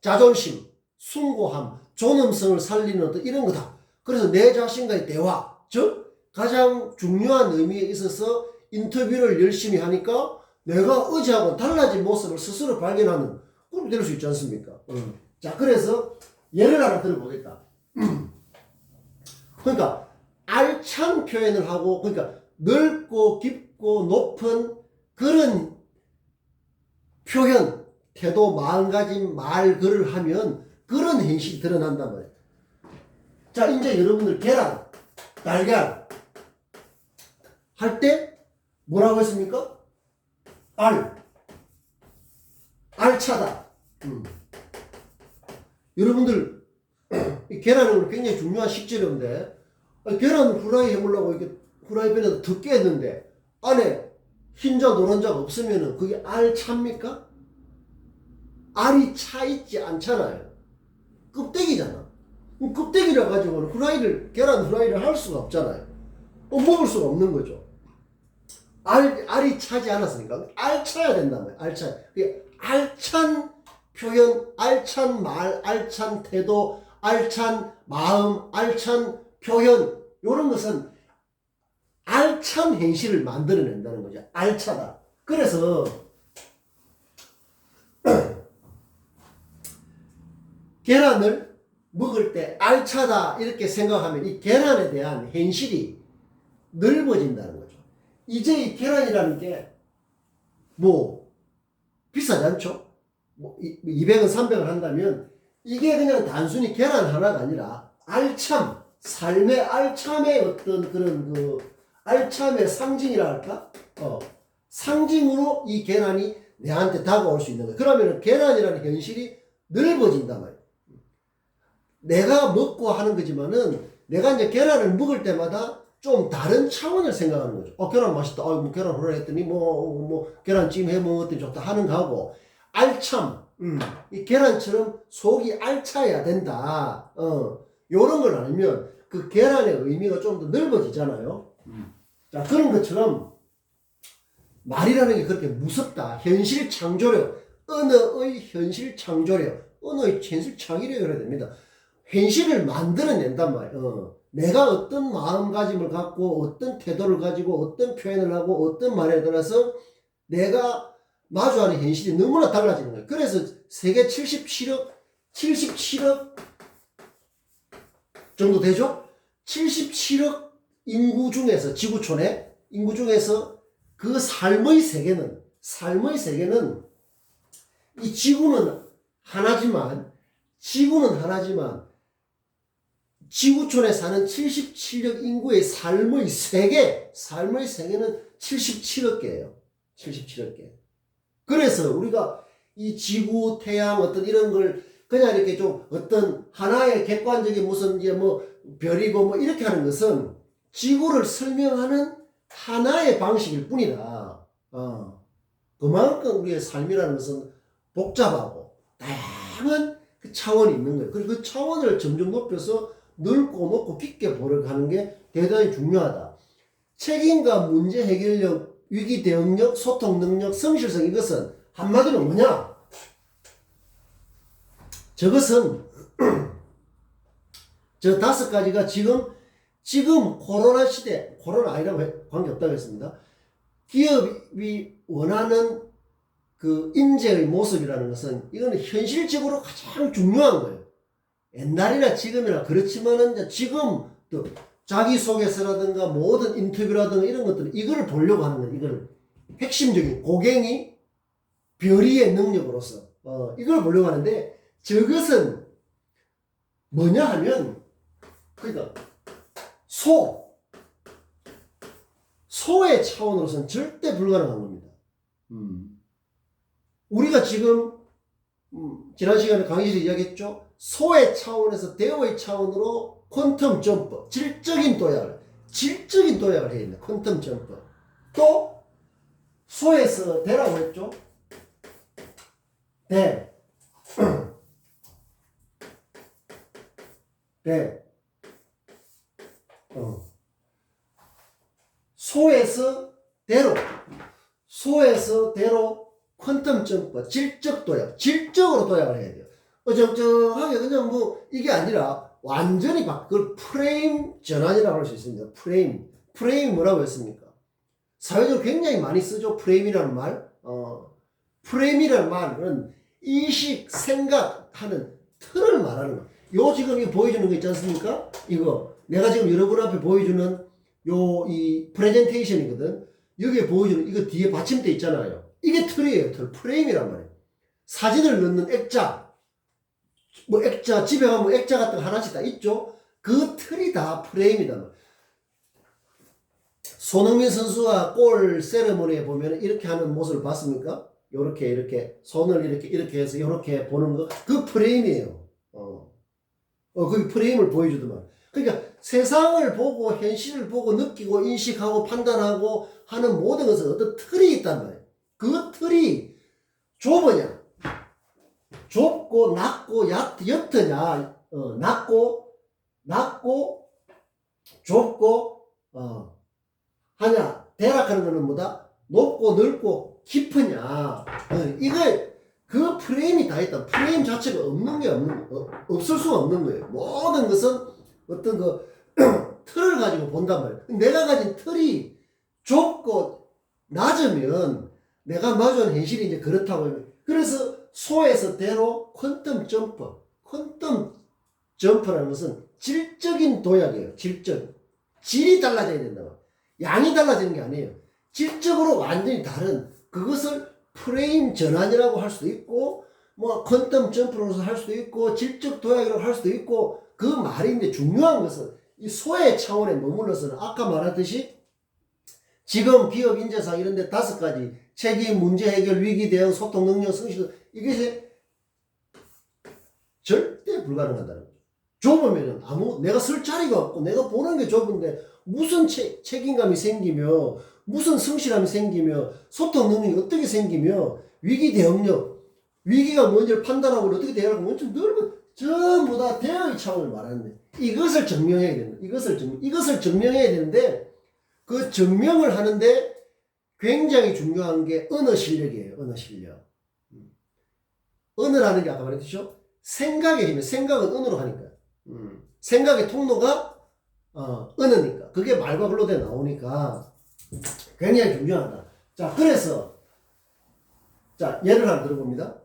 자존심, 숭고함, 존엄성을 살리는 어떤 이런 거다. 그래서 내 자신과의 대화, 즉 가장 중요한 의미에 있어서 인터뷰를 열심히 하니까 내가 어제하고 달라진 모습을 스스로 발견하는 그렇게 될 수 있지 않습니까? 자, 그래서 예를 하나 들어보겠다. 그러니까 알찬 표현을 하고, 그러니까 넓고 깊고 있고 높은 그런 표현, 태도, 마음가짐, 말글을 하면 그런 현실이 드러난단 말이에요. 자, 이제 여러분들 계란, 달걀 할 때 뭐라고 했습니까? 알차다. 여러분들 계란은 굉장히 중요한 식재료인데 계란 후라이 해보려고 이렇게 후라이팬에다 더 깼는데 안에 흰자 노른자가 없으면은 그게 알찹니까? 알이 차 있지 않잖아요. 껍데기잖아. 껍데기라 가지고는 계란 후라이를 할 수가 없잖아요. 먹을 수가 없는 거죠. 알이 차지 않았으니까 알차야 된단 말이에요. 알차. 알찬 표현, 알찬 말, 알찬 태도, 알찬 마음, 알찬 표현, 이런 것은 알찬 현실을 만들어낸다는 거죠. 알차다. 그래서 계란을 먹을 때 알차다 이렇게 생각하면 이 계란에 대한 현실이 넓어진다는 거죠. 이제 이 계란이라는 게 뭐 비싸지 않죠? 뭐 200원, 300원 한다면 이게 그냥 단순히 계란 하나가 아니라 알참, 삶의 알참의 어떤 그런 그 알참의 상징이라 할까? 상징으로 이 계란이 내한테 다가올 수 있는 거예요. 그러면 계란이라는 현실이 넓어진단 말이에요. 내가 먹고 하는 거지만은 내가 이제 계란을 먹을 때마다 좀 다른 차원을 생각하는 거죠. 계란 맛있다. 뭐 계란 후라이 했더니 계란찜 해 먹었더니 좋다 하는 거하고 알참, 이 계란처럼 속이 알차야 된다. 요런 걸 알면 그 계란의 의미가 좀 더 넓어지잖아요. 자, 그런 것처럼 말이라는 게 그렇게 무섭다. 현실 창조력, 언어의 현실 창조력, 언어의 현실 창의력을 해야 됩니다. 현실을 만들어낸단 말이에요. 내가 어떤 마음가짐을 갖고 어떤 태도를 가지고 어떤 표현을 하고 어떤 말에 따라서 내가 마주하는 현실이 너무나 달라지는 거예요. 그래서 세계 77억 정도 되죠? 77억 인구 중에서, 지구촌의 인구 중에서 그 삶의 세계는 이 지구는 하나지만 지구촌에 사는 77억 인구의 삶의 세계는 77억 개예요. 77억 개. 그래서 우리가 이 지구, 태양 어떤 이런 걸 그냥 이렇게 좀 어떤 하나의 객관적인 무슨 이제 뭐 별이고 뭐 이렇게 하는 것은 지구를 설명하는 하나의 방식일 뿐이다. 그만큼 우리의 삶이라는 것은 복잡하고 다양한 그 차원이 있는 거예요. 그리고 그 차원을 점점 높여서 넓고 높고 깊게 보려가는 게 대단히 중요하다. 책임과 문제 해결력, 위기 대응력, 소통 능력, 성실성, 이것은 한마디로 뭐냐? 저것은 저 5가지가 지금 코로나 시대, 코로나 아니라고 관계없다고 했습니다. 기업이 원하는 그 인재의 모습이라는 것은 이거는 현실적으로 가장 중요한 거예요. 옛날이나 지금이나 그렇지만은 지금 또 자기소개서라든가 모든 인터뷰라든가 이런 것들은 이걸 보려고 하는 거예요. 이걸 핵심적인 고객이 별의의 능력으로서 이걸 보려고 하는데 저것은 뭐냐 하면 그러니까 소의 차원으로서는 절대 불가능한 겁니다. 우리가 지금 지난 시간에 강의에서 이야기했죠. 소의 차원에서 대오의 차원으로 퀀텀 점프, 질적인 도약을 해야 된다. 퀀텀 점프. 또 소에서 대라고 했죠. 대. 소에서 대로 퀀텀 점프, 질적 도약, 질적으로 도약을 해야 돼요. 어정쩡하게 그냥 뭐 이게 아니라 완전히 그걸 프레임 전환이라고 할 수 있습니다. 프레임 뭐라고 했습니까? 사회적으로 굉장히 많이 쓰죠. 프레임이라는 말. 프레임이라는 말은 인식, 생각하는 틀을 말하는 거. 요 지금 이거 보여주는 거 있지 않습니까? 이거 내가 지금 여러분 앞에 보여주는 이 프레젠테이션이거든. 여기에 보여주는 이거 뒤에 받침대 있잖아요. 이게 틀이에요. 틀. 프레임이란 말이에요. 사진을 넣는 액자, 뭐 액자, 집에 가면 액자 같은 거 하나씩 다 있죠. 그 틀이 다 프레임이다. 손흥민 선수가 골 세레모니에 보면 이렇게 하는 모습을 봤습니까? 이렇게 손을 이렇게 해서 이렇게 보는 거, 그 프레임이에요. 그 프레임을 보여주더만. 그러니까 세상을 보고 현실을 보고 느끼고 인식하고 판단하고 하는 모든 것은 어떤 틀이 있단 말이에요. 그 틀이 좁으냐, 좁고 낮고 옅으냐, 낮고 좁고 하냐. 대략하는 거는 뭐다? 높고 넓고 깊으냐. 이거 그 프레임이 다 있다. 프레임 자체가 없는 게 없을 수가 없는 거예요. 모든 것은 어떤 그 틀을 가지고 본단 말이에요. 내가 가진 틀이 좁고 낮으면 내가 마주하는 현실이 이제 그렇다고. 그래서 소에서 대로 퀀텀 점프라는 것은 질적인 도약이에요. 질이 달라져야 된다. 양이 달라지는 게 아니에요. 질적으로 완전히 다른 그것을 프레임 전환이라고 할 수도 있고, 뭐 퀀텀 점프로서 할 수도 있고, 질적 도약이라고 할 수도 있고, 그 말인데 중요한 것은 이 소의 차원에 머물러서는 아까 말했듯이 지금 기업 인재상 이런 데 5가지 책임, 문제 해결, 위기 대응, 소통 능력, 성실, 이것이 절대 불가능하다는 거죠. 좁으면은 내가 쓸 자리가 없고 내가 보는 게 좁은데 무슨 책임감이 생기며 무슨 성실함이 생기며 소통 능력이 어떻게 생기며 위기 대응력, 위기가 뭔지를 판단하고 어떻게 대응하고 엄청 넓은 전부 다 대응의 차원을 말하는데 이것을 증명해야 된다. 이것을 증명해야 되는데 그 증명을 하는데 굉장히 중요한 게 언어 실력이에요. 언어 실력. 언어라는 게 아까 말했듯이요. 생각의 힘이에요. 생각은 언어로 하니까. 생각의 통로가 언어니까. 그게 말과 글로 돼 나오니까 굉장히 중요하다. 자, 그래서 자, 예를 하나 들어봅니다.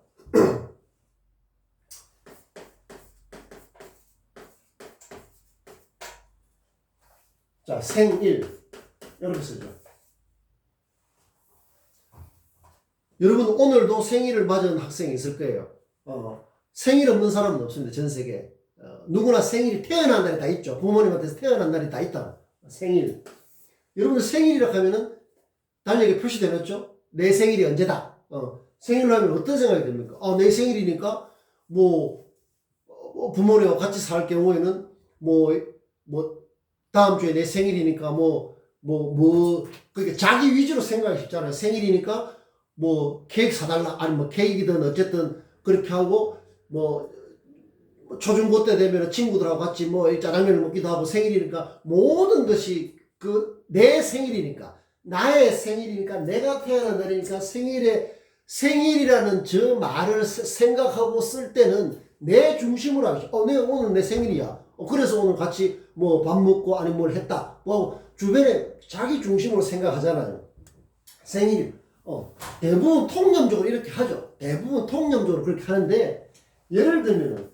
자, 생일 이렇게 쓰죠. 여러분 오늘도 생일을 맞은 학생이 있을 거예요. 생일 없는 사람은 없습니다. 전 세계에. 누구나 생일이 태어난 날이 다 있죠. 부모님한테서 태어난 날이 다 있다. 생일. 여러분들 생일이라고 하면은 달력에 표시되었죠? 내 생일이 언제다. 생일로 하면 어떤 생각이 듭니까? 내 생일이니까 부모님과 같이 살 경우에는 다음 주에 내 생일이니까 그러니까 자기 위주로 생각이 쉽잖아요. 생일이니까 케이크 사달라, 아니 케이크든 어쨌든 그렇게 하고 초중고 때 되면 친구들하고 같이 짜장면을 먹기도 하고 생일이니까 모든 것이 내 생일이니까 나의 생일이니까 내가 태어난 날이니까 생일이라는 저 말을 생각하고 쓸 때는 내 중심으로 하죠. 내가 오늘 내 생일이야. 그래서 오늘 같이 밥 먹고 아니 뭘 했다. 주변에 자기 중심으로 생각하잖아요. 생일. 대부분 통념적으로 이렇게 하죠. 대부분 통념적으로 그렇게 하는데 예를 들면은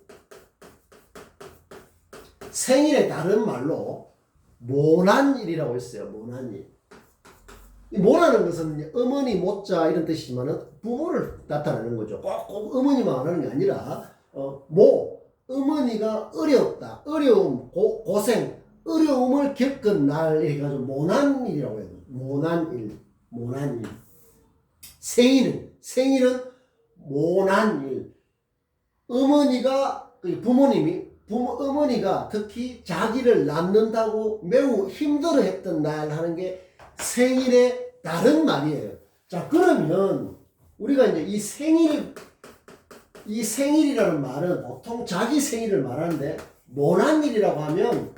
생일의 다른 말로 모난일이라고 있어요. 모난일. 이 모라는 것은 어머니 모자 이런 뜻이지만은 부모를 나타내는 거죠. 꼭 어머니만 하는 게 아니라 어머니가 어렵다, 어려움, 고생, 어려움을 겪은 날 이렇게 가지고 모난일이라고 해요. 모난일. 생일은 모난일. 어머니가 특히 자기를 낳는다고 매우 힘들어했던 날 하는 게 생일의 다른 말이에요. 자, 그러면 우리가 이제 이 생일이라는 말은 보통 자기 생일을 말하는데 모난일이라고 하면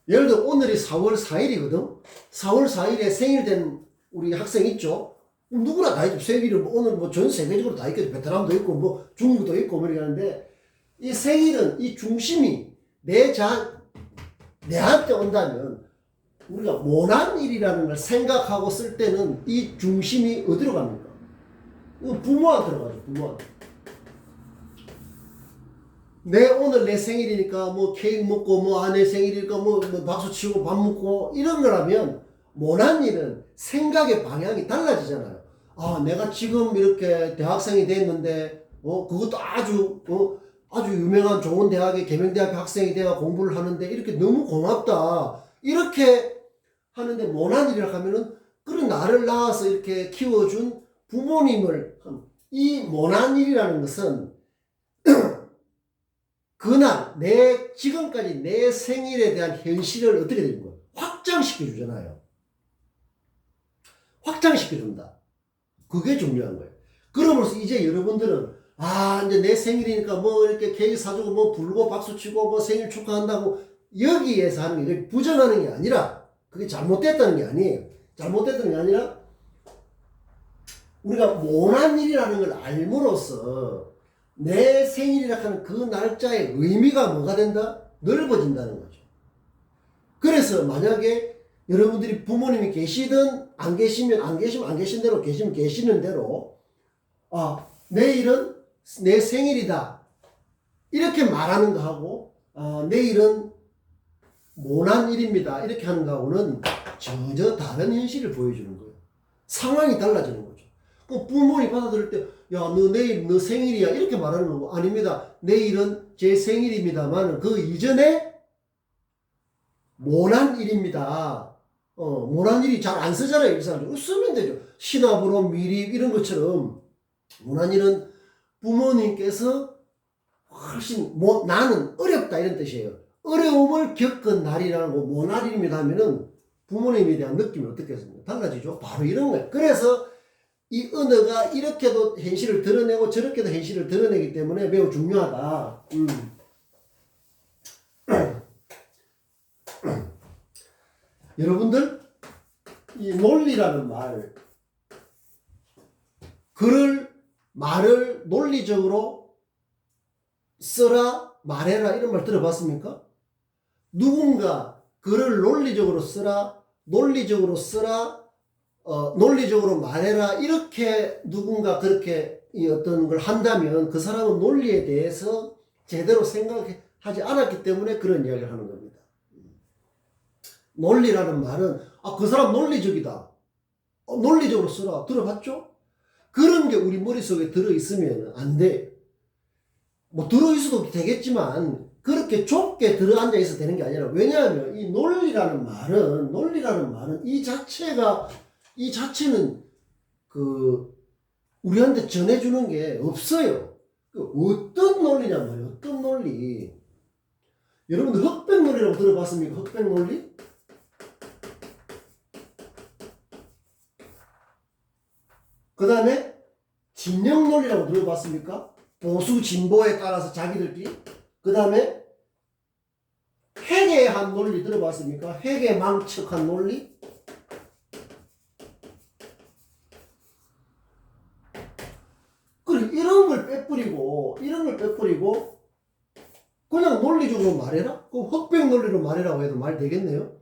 예를 들어 오늘이 4월 4일이거든. 4월 4일에 생일된 우리 학생 있죠. 누구나 다 있죠. 생일은 오늘 전 세계적으로 다 있겠죠. 베트남도 있고 중국도 있고 이렇게 하는데 이 생일은 이 중심이 내한테 온다면 우리가 모난일이라는 걸 생각하고 쓸 때는 이 중심이 어디로 갑니까? 부모한테로 가죠. 부모한테. 오늘 내 생일이니까 케이크 먹고 아내 생일이니까 박수 치고 밥 먹고 이런 거라면 모난 일은 생각의 방향이 달라지잖아요. 아, 내가 지금 이렇게 대학생이 됐는데, 그것도 아주 유명한 좋은 대학의 계명대학교 학생이 되어 공부를 하는데, 이렇게 너무 고맙다. 이렇게 하는데, 모난 일이라고 하면은, 그런 나를 낳아서 이렇게 키워준 부모님을, 이 모난 일이라는 것은, 그날, 지금까지 내 생일에 대한 현실을 어떻게 되는 거예요? 확장시켜 주잖아요. 확장시켜 준다. 그게 중요한 거예요. 그러면서 이제 여러분들은, 이제 내 생일이니까 뭐 이렇게 케이크 사주고 뭐 부르고 박수 치고 뭐 생일 축하한다고 여기에서 하는 게 부정하는 게 아니라, 그게 잘못됐다는 게 아니에요. 잘못됐다는 게 아니라, 우리가 모난 일이라는 걸 알므로써 내 생일이라 하는 그 날짜의 의미가 뭐가 된다? 넓어진다는 거죠. 그래서 만약에 여러분들이 부모님이 계시든 안 계시면 안 계신 대로, 계시면 계시는 대로, 내일은 내 생일이다 이렇게 말하는 거하고, 내일은 모난 일입니다 이렇게 하는 거하고는 전혀 다른 현실을 보여주는 거예요. 상황이 달라지는 거죠. 그럼 부모님 받아들일 때, 야, 너 내일 너 생일이야 이렇게 말하는 거고, 아닙니다, 내일은 제 생일입니다만 그 이전에 모난 일입니다. 모난 일이 잘 안 쓰잖아요. 이 사람들 쓰면 되죠. 시나브로 미립 이런 것처럼. 모난 일은 부모님께서 훨씬 나는 어렵다 이런 뜻이에요. 어려움을 겪은 날이라고 모난 일입니다 하면은 부모님에 대한 느낌이 어떻겠습니까? 달라지죠. 바로 이런 거예요. 그래서 이 언어가 이렇게도 현실을 드러내고 저렇게도 현실을 드러내기 때문에 매우 중요하다. 여러분들, 이 논리라는 말을 논리적으로 써라, 말해라 이런 말 들어봤습니까? 누군가 글을 논리적으로 써라, 논리적으로 말해라 이렇게 누군가 그렇게 어떤 걸 한다면 그 사람은 논리에 대해서 제대로 생각하지 않았기 때문에 그런 이야기를 하는 겁니다. 논리라는 말은 그 사람 논리적이다, 논리적으로 써라 들어봤죠? 그런 게 우리 머릿속에 들어있으면 안 돼. 뭐 들어있어도 되겠지만 그렇게 좁게 들어앉아 있어도 되는 게 아니라, 왜냐하면 이 논리라는 말은 이 자체는 우리한테 전해주는 게 없어요. 어떤 논리냔 말이에요. 어떤 논리. 여러분들 흑백 논리라고 들어봤습니까? 흑백 논리? 그 다음에 진영 논리라고 들어봤습니까? 보수 진보에 따라서 자기들끼리. 그 다음에 회계한 논리 들어봤습니까? 회계망측한 논리. 그리고 이런 걸 빼뿌리고 그냥 논리적으로 말해라? 그럼 흑백 논리로 말해라고 해도 말 되겠네요.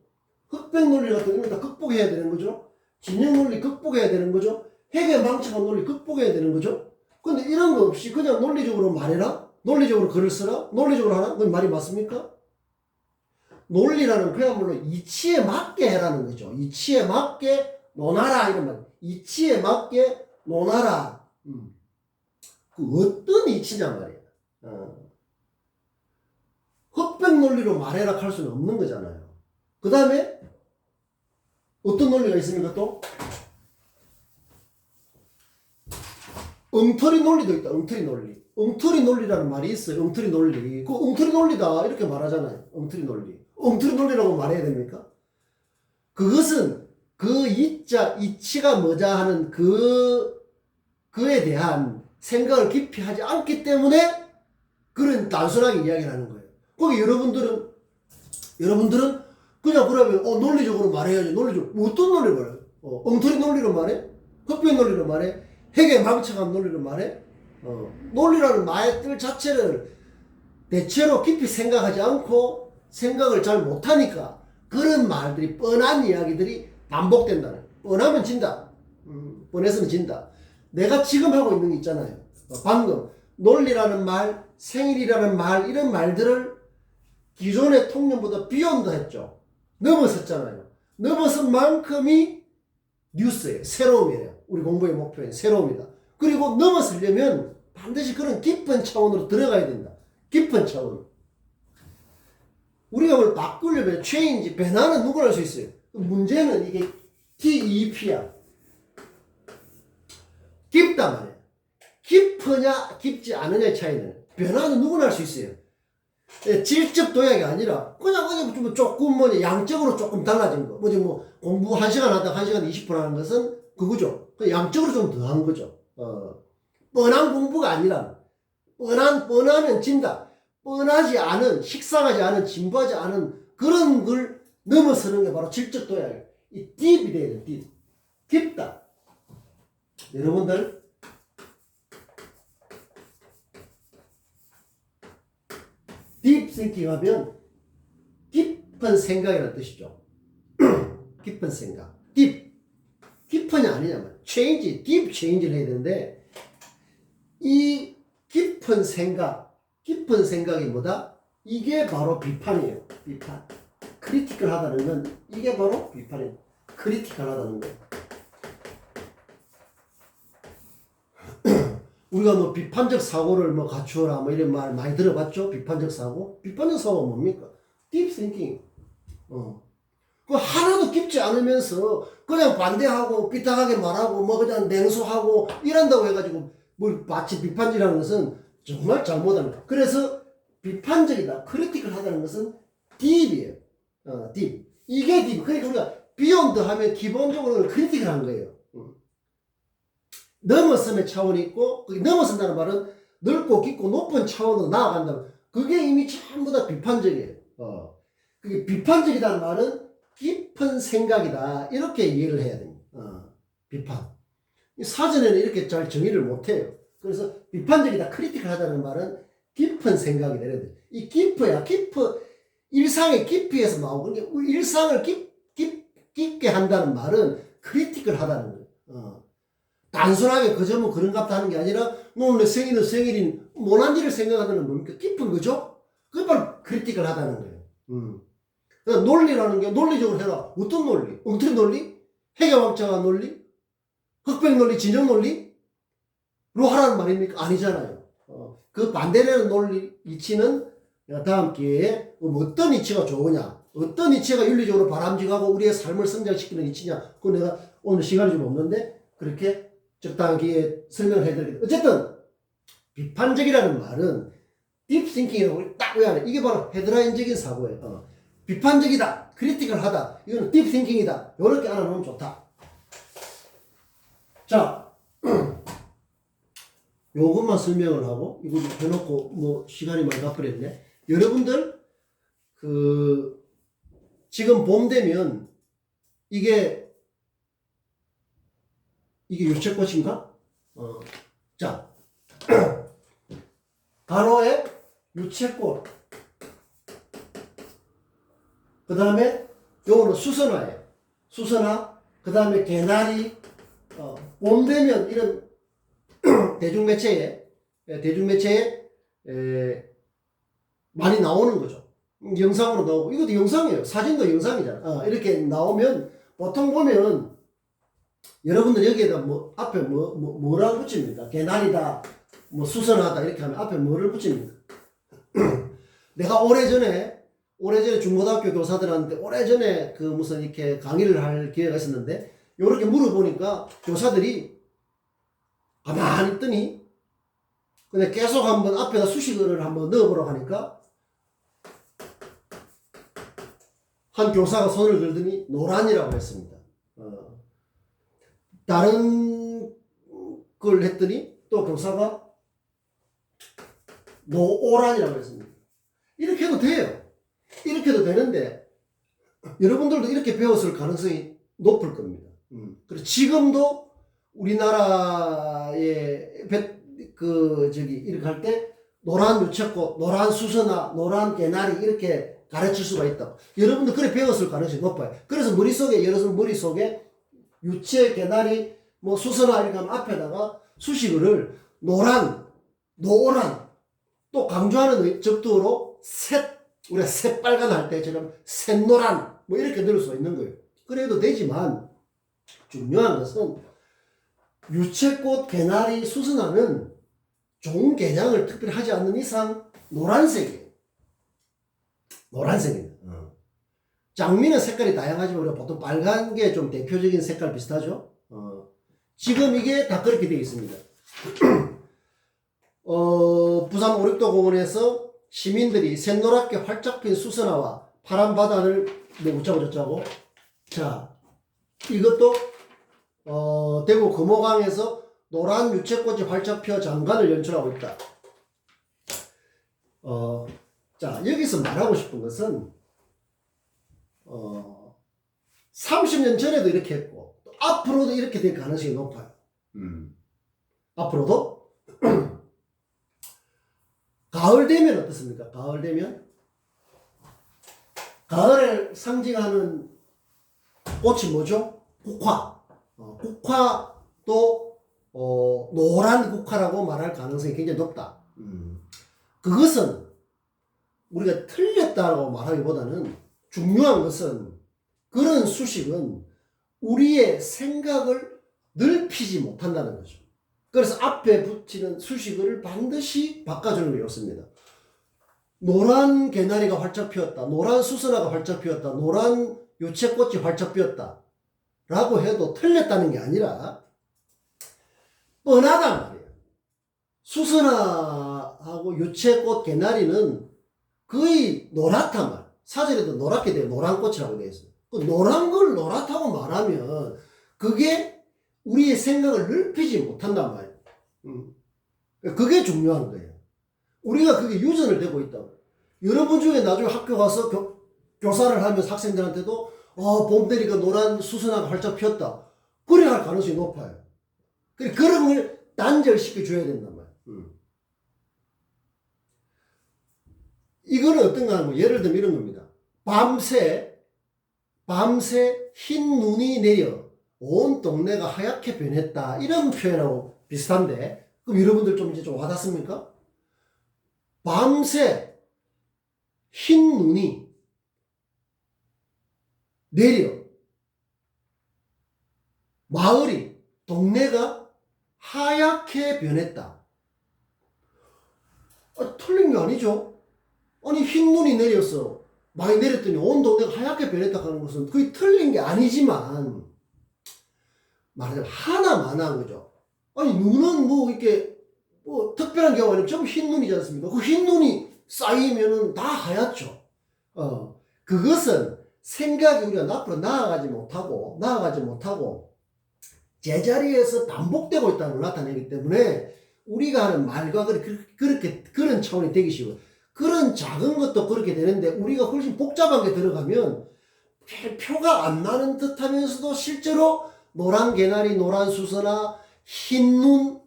흑백 논리 같은 경우는 다 극복해야 되는 거죠. 진영 논리 극복해야 되는 거죠. 회계망측한 논리 극복해야 되는 거죠. 근데 이런 거 없이 그냥 논리적으로 말해라, 논리적으로 글을 써라, 논리적으로 하라, 그건 말이 맞습니까? 논리라는 그야말로 이치에 맞게 해라는 거죠. 이치에 맞게 논하라 이런 말. 이치에 맞게 논하라. 그 어떤 이치냐 말이야. 흑백 논리로 말해라 할 수는 없는 거잖아요. 그 다음에 어떤 논리가 있습니까 또? 엉터리 논리도 있다. 엉터리 논리. 엉터리 논리라는 말이 있어요. 엉터리 논리. 그 엉터리 논리다 이렇게 말하잖아요. 엉터리 논리. 엉터리 논리라고 말해야 됩니까? 그것은 그 이치가 뭐자 하는 그에 대한 생각을 깊이 하지 않기 때문에 그런 단순하게 이야기를 하는 거예요. 거기 여러분들은 그냥 그러면 논리적으로 말해야지. 논리적으로 어떤 논리로 말해? 엉터리 논리로 말해? 흑백 논리로 말해? 회계망측한 논리로 말해? 논리라는 말의 뜻 자체를 대체로 깊이 생각하지 않고 생각을 잘 못하니까 그런 말들이, 뻔한 이야기들이 반복된다는. 뻔하면 진다. 뻔해서는 진다. 내가 지금 하고 있는 게 있잖아요. 방금 논리라는 말, 생일이라는 말, 이런 말들을 기존의 통념보다 비욘드 했죠. 넘어섰잖아요. 넘어선 만큼이 뉴스예요. 새로움이에요. 우리 공부의 목표는 새로움이다. 그리고 넘어서려면 반드시 그런 깊은 차원으로 들어가야 된다. 깊은 차원. 우리가 뭘 바꾸려면 change, 변화는 누구나 할 수 있어요. 문제는 이게 DEP야. 깊단 말이야. 깊으냐 깊지 않느냐의 차이는 변화는 누구나 할 수 있어요. 질적 도약이 아니라 그냥 좀 조금 뭐냐 양적으로 조금 달라진 거. 뭐 공부 1시간 하다가 1시간 20분 하는 것은 그거죠. 양적으로 좀 더한 거죠. 뻔한 공부가 아니라 뻔하면 진다. 뻔하지 않은 식상하지 않은 진부하지 않은 그런 걸 넘어서는 게 바로 질적 도약이에요. 이 딥이 돼야 돼. 딥. 깊다. 여러분들 딥 싱킹 하면 깊은 생각이라는 뜻이죠. 깊은 생각. 딥. 깊으냐 아니냐면 change, deep change를 해야 되는데 이 깊은 생각이 뭐다? 이게 바로 비판이에요. 비판. 크리티컬 하다는 건 이게 바로 비판이에요. 크리티컬 하다는 거예요. 우리가 뭐 비판적 사고를 뭐 갖추어라 뭐 이런 말 많이 들어봤죠? 비판적 사고? 비판적 사고가 뭡니까? 딥 싱킹. 그 하나도 깊지 않으면서 그냥 반대하고 삐딱하게 말하고 뭐 그냥 냉소하고 이런다고 해가지고 뭐 마치 비판적이라는 것은 정말 잘못하는 거예요. 그래서 비판적이다, 크리티컬 하다는 것은 딥이에요. 딥. 이게 딥. 그러니까 우리가 비욘드 하면 기본적으로 크리티컬 한 거예요. 넘어섬의 차원이 있고, 넘어선다는 말은 넓고 깊고 높은 차원으로 나아간다. 그게 이미 전부 다 비판적이에요. 그게 비판적이라는 말은 깊은 생각이다. 이렇게 이해를 해야 됩니다. 비판. 사전에는 이렇게 잘 정의를 못해요. 그래서 비판적이다, 크리티컬하다는 말은 깊은 생각이 되는 거예요. 이 깊어야, 일상의 깊이에서 나오고, 일상을 깊게 한다는 말은 크리티컬하다는 거예요. 단순하게 그 점은 그런갑다 하는 게 아니라, 오늘 생일은 생일인, 못한 일을 생각하다는 뭡니까? 깊은 거죠? 그게 바로 크리티컬하다는 거예요. 그러니까 논리라는 게 논리적으로 해라. 어떤 논리? 엉터리 논리? 해계왕창한 논리? 흑백 논리, 진영 논리로 하라는 말입니까? 아니잖아요. 그 반대되는 논리 이치는 다음 기회에 어떤 이치가 좋으냐, 어떤 이치가 윤리적으로 바람직하고 우리의 삶을 성장시키는 이치냐, 그거 내가 오늘 시간이 좀 없는데 그렇게 적당한 기회에 설명을 해드리겠습니다. 어쨌든 비판적이라는 말은 딥싱킹이라고 딱 외워야 돼. 이게 바로 헤드라인적인 사고예요. 비판적이다, 크리티컬하다, 이거는 딥싱킹이다. 이렇게 알아놓으면 좋다. 자, 요것만 설명을 하고 이거 해놓고 뭐 시간이 많이 가버렸네. 여러분들 지금 봄 되면 이게 유채꽃인가? 자, 가로에 유채꽃, 그 다음에 요거는 수선화예요. 수선화, 그 다음에 개나리. 봄 되면 이런 대중매체에 많이 나오는 거죠. 영상으로 나오고, 이것도 영상이에요. 사진도 영상이잖아. 이렇게 나오면 보통 보면 여러분들 여기에다 뭐 앞에 뭐라고 붙입니까? 개나리다, 뭐 수선하다 이렇게 하면 앞에 뭐를 붙입니까? 내가 오래전에 중고등학교 교사들한테 오래전에 무슨 이렇게 강의를 할 기회가 있었는데, 요렇게 물어보니까 교사들이 가만히 있더니 근데 계속 한번 앞에다 수식어를 한번 넣어보라고 하니까 한 교사가 손을 들더니 노란이라고 했습니다. 다른 걸 했더니 또 교사가 노오란이라고 했습니다. 이렇게 해도 돼요. 이렇게 해도 되는데 여러분들도 이렇게 배웠을 가능성이 높을 겁니다. 그리고 지금도 우리나라에 이렇게 할 때 노란 유채꽃, 노란 수선화, 노란 개나리 이렇게 가르칠 수가 있다. 여러분도 그래 배웠을 가능성이 높아요. 그래서 여러분 머릿속에 유채, 개나리, 뭐 수선화 이렇게 하면 앞에다가 수식어를 노란, 노란, 또 강조하는 적도로 우리가 새빨간 할 때처럼 샛노란 뭐 이렇게 넣을 수 있는 거예요. 그래도 되지만 중요한 것은 유채꽃, 개나리, 수선화는 좋은 개장을 특별히 하지 않는 이상 노란색이에요. 노란색입니다. 장미는 색깔이 다양하지만 우리가 보통 빨간 게 좀 대표적인 색깔 비슷하죠. 지금 이게 다 그렇게 되어 있습니다. 부산 오륙도 공원에서 시민들이 샛노랗게 활짝 핀 수선화와 파란 바다를 웃자고 자, 이것도 대구 금호강에서 노란 유채꽃이 활짝 피어 장관을 연출하고 있다. 자, 여기서 말하고 싶은 것은 30년 전에도 이렇게 했고 또 앞으로도 이렇게 될 가능성이 높아요. 앞으로도 가을 되면 어떻습니까? 가을 되면 가을을 상징하는 꽃이 뭐죠? 국화. 국화도 노란 국화라고 말할 가능성이 굉장히 높다. 그것은 우리가 틀렸다고 말하기보다는 중요한 것은 그런 수식은 우리의 생각을 넓히지 못한다는 거죠. 그래서 앞에 붙이는 수식을 반드시 바꿔주는 게 좋습니다. 노란 개나리가 활짝 피었다. 노란 수선화가 활짝 피었다. 노란 유채꽃이 활짝 피었다. 라고 해도 틀렸다는 게 아니라 뻔하단 말이에요. 수선화하고 유채꽃, 개나리는 거의 노랗단 말. 사전에도 노랗게 돼요. 노란 꽃이라고 되어 있어요. 그 노란 걸 노랗다고 말하면 그게 우리의 생각을 넓히지 못한단 말이에요. 그게 중요한 거예요. 우리가 그게 유전을 되고 있다고. 여러분 중에 나중에 학교 가서 교사를 하면서 학생들한테도 봄 되니까 노란 수선화가 활짝 피었다. 그래 할 가능성이 높아요. 그런 걸 단절시켜 줘야 된단 말이에요. 이거는 어떤가 하면 예를 들면 이런 겁니다. 밤새 흰 눈이 내려 온 동네가 하얗게 변했다. 이런 표현하고 비슷한데 그럼 여러분들 좀 이제 좀 와닿습니까? 밤새 흰 눈이 내려 마을이 동네가 하얗게 변했다. 틀린 게 아니죠. 아니 흰 눈이 내렸어. 많이 내렸더니 온 동네가 하얗게 변했다 하는 것은 그게 틀린 게 아니지만 말하자면 하나만한 거죠. 아니 눈은 뭐 이렇게 뭐 특별한 경우가 아니면 전부 흰 눈이지 않습니까? 그 흰 눈이 쌓이면은 다 하얗죠. 그것은 생각이 우리가 앞으로 나아가지 못하고 제자리에서 반복되고 있다는 걸 나타내기 때문에 우리가 하는 말과 그런 차원이 되기 쉬워요. 그런 작은 것도 그렇게 되는데 우리가 훨씬 복잡한 게 들어가면 표가 안 나는 듯 하면서도 실제로 노란 개나리, 노란 수선화, 흰 눈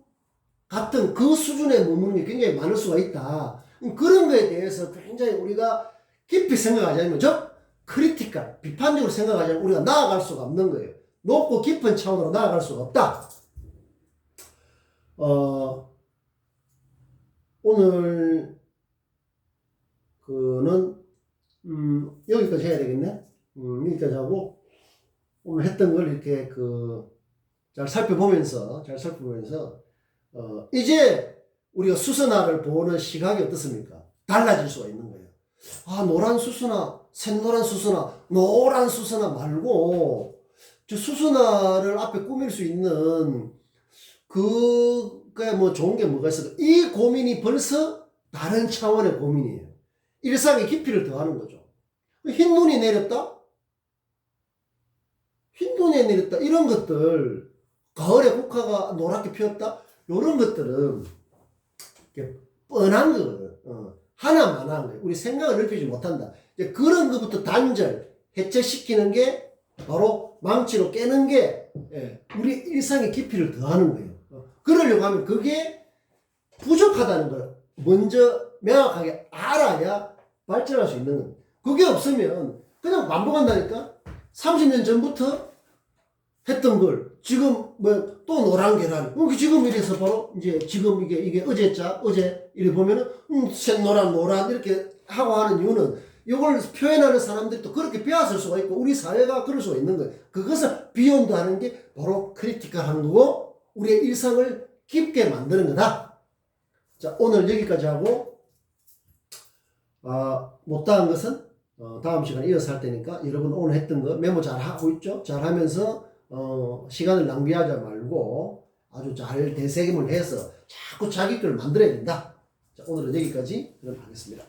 같은 그 수준의 머무는 게 굉장히 많을 수가 있다. 그런 거에 대해서 굉장히 우리가 깊이 생각하지 않으면 크리티컬, 비판적으로 생각하지 않으면 우리가 나아갈 수가 없는 거예요. 높고 깊은 차원으로 나아갈 수가 없다. 오늘 그는 여기까지 해야 되겠네. 여기까지 하고 오늘 했던 걸 이렇게 잘 살펴보면서 이제 우리가 수선화를 보는 시각이 어떻습니까? 달라질 수가 있는 거예요. 노란 수선화, 샛노란 수선화, 노란 수선화 말고 저 수선화를 앞에 꾸밀 수 있는 그게 뭐 좋은 게 뭐가 있을까? 이 고민이 벌써 다른 차원의 고민이에요. 일상의 깊이를 더하는 거죠. 흰 눈이 내렸다? 흰 눈이 내렸다. 이런 것들, 가을에 국화가 노랗게 피었다? 이런 것들은 뻔한 거거든. 하나만한 거예요. 우리 생각을 넓히지 못한다. 이제 그런 것부터 해체시키는 게 바로 망치로 깨는 게 우리 일상의 깊이를 더하는 거예요. 그러려고 하면 그게 부족하다는 걸 먼저 명확하게 알아야 발전할 수 있는 거예요. 그게 없으면 그냥 반복한다니까. 30년 전부터 했던 걸 지금 또 노란 계란. 지금 이래서 바로 이제 지금 이게 어제자 어제 이래 보면은 샛노란 노란 이렇게 하고 하는 이유는 이걸 표현하는 사람들이 또 그렇게 빼앗을 수가 있고 우리 사회가 그럴 수가 있는 거예요. 그것을 비욘드 하는 게 바로 크리티컬 하는 거고 우리의 일상을 깊게 만드는 거다. 자, 오늘 여기까지 하고 못다한 것은 다음 시간에 이어서 할 테니까 여러분 오늘 했던 거 메모 잘 하고 있죠? 잘 하면서 시간을 낭비하지 말고 아주 잘 되새김을 해서 자꾸 자기 걸 만들어야 된다. 자, 오늘은 여기까지 그럼 하겠습니다.